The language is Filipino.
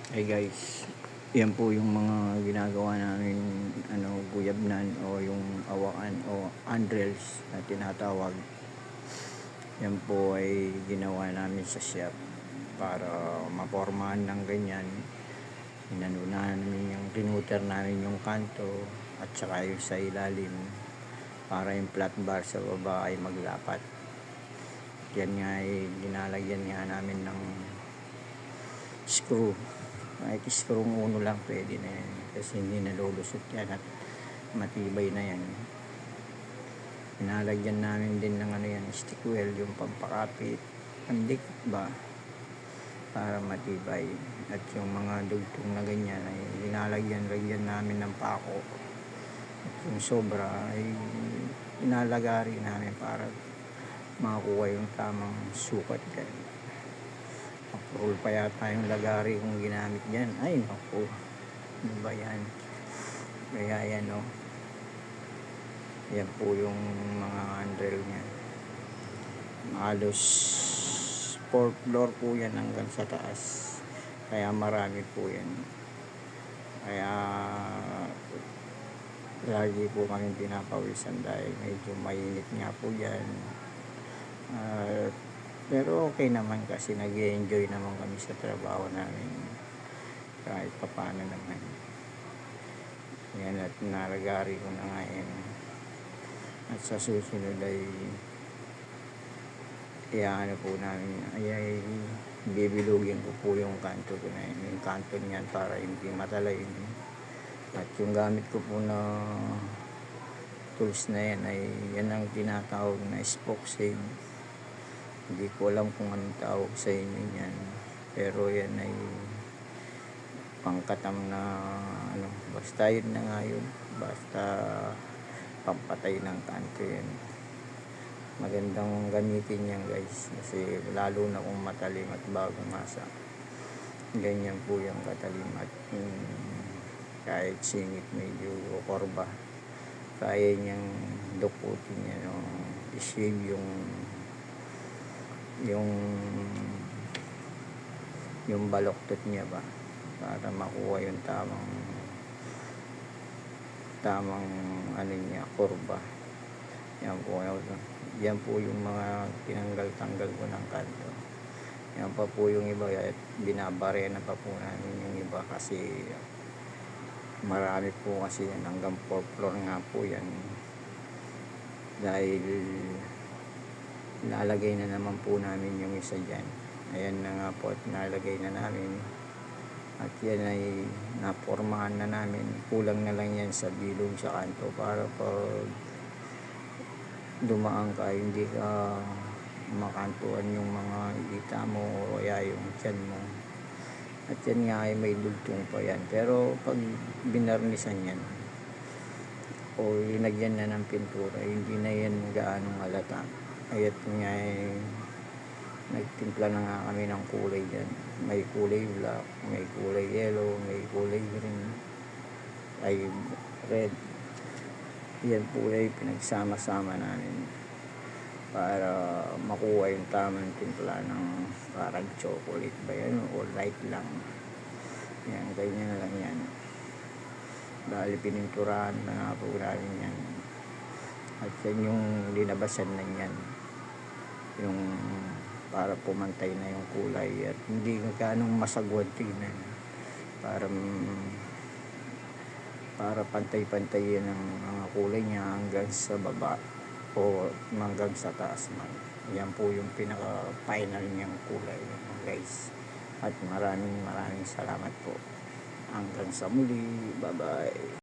Hey guys, yan po yung mga ginagawa namin guyabnan o yung awakan o andrels na tinatawag. Yan po ay ginawa namin sa shop para mapormahan ng ganyan. Inano namin yung rinuter namin yung kanto at saka yung sa ilalim para yung flat bar sa baba ay maglapat. Yan nga ay ginalagyan nga namin ng screw. Kahit screw uno lang pwede na yan kasi hindi nalulusot yan at matibay na yan. Pinalagyan namin din ng stick wheel, yung pampakapit pandikit ba para matibay, at yung mga dugtong na ganyan ay linalagyan namin ng pako, at yung sobra ay inalagari namin para makakuha yung tamang sukat yan. Roll pa yata yung lagari kung ginamit dyan. Ay naku, ano ba yan? Kaya yan yan po yung mga handle nya. Halos 4th floor po yan hanggang sa taas, kaya marami po yan. Kaya lagi po kami pinapawisan dahil medyo mainit nga po yan. Pero okay naman kasi nag-enjoy naman kami sa trabaho namin kahit papaano naman. Yan, at nalagari ko na nga yan. At sa susunod ay iyaano po namin ay bibilugin ko po yung kanto ko na yun, yung kanto niyan para hindi matalayin. At yung gamit ko po na tools na yan ay yan ang tinatawag na spoke saw. Hindi ko alam kung anong tawag sa inyo yan, pero yan ay pangkatam na basta yun na nga yun, basta pampatay ng kanto yan. Magandang gamitin yan guys, kasi lalo na kung matalim at bagong masa, ganyan po yung katalim. At kahit singit medyo korba, kaya niyang dukutin yan o i-shave yung baloktot niya ba, para makuha yung tamang niya, kurba. Yan po yung mga tinanggal ko ng kanto. Yan pa po yung iba, at binabarena pa po namin yung iba kasi marami po kasi yan, hanggang 4th floor nga po yan, dahil nalagay na naman po namin yung isa dyan. Ayan na nga po, at nalagay na namin, at yan ay napormahan na namin. Kulang na lang yan sa bilog sa kanto para pag dumaan ka hindi ka makantuan yung mga ita mo o kaya yung tiyan mo. At yan nga ay may dugtong pa yan, pero pag binarnisan yan o linagyan na ng pintura, hindi na yan gaanong halata. Ayat nga ay nagtimpla na nga kami ng kulay dyan. May kulay black, may kulay yellow, may kulay green, ay red. Yan po ay pinagsama-sama namin para makuha yung tamang timpla ng parang chocolate ba yan o light lang. Yan, ganyan na lang yan. Dahil pininturahan na nga po namin yan. At yan yung linabasan na yan, yung para pumantay na yung kulay at hindi ganong masagwad tignan, para pantay-pantay yan ang mga kulay niya hanggang sa baba o hanggang sa taas man. Yan po yung pinaka final niyang kulay guys. At maraming salamat po. Hanggang sa muli, bye bye.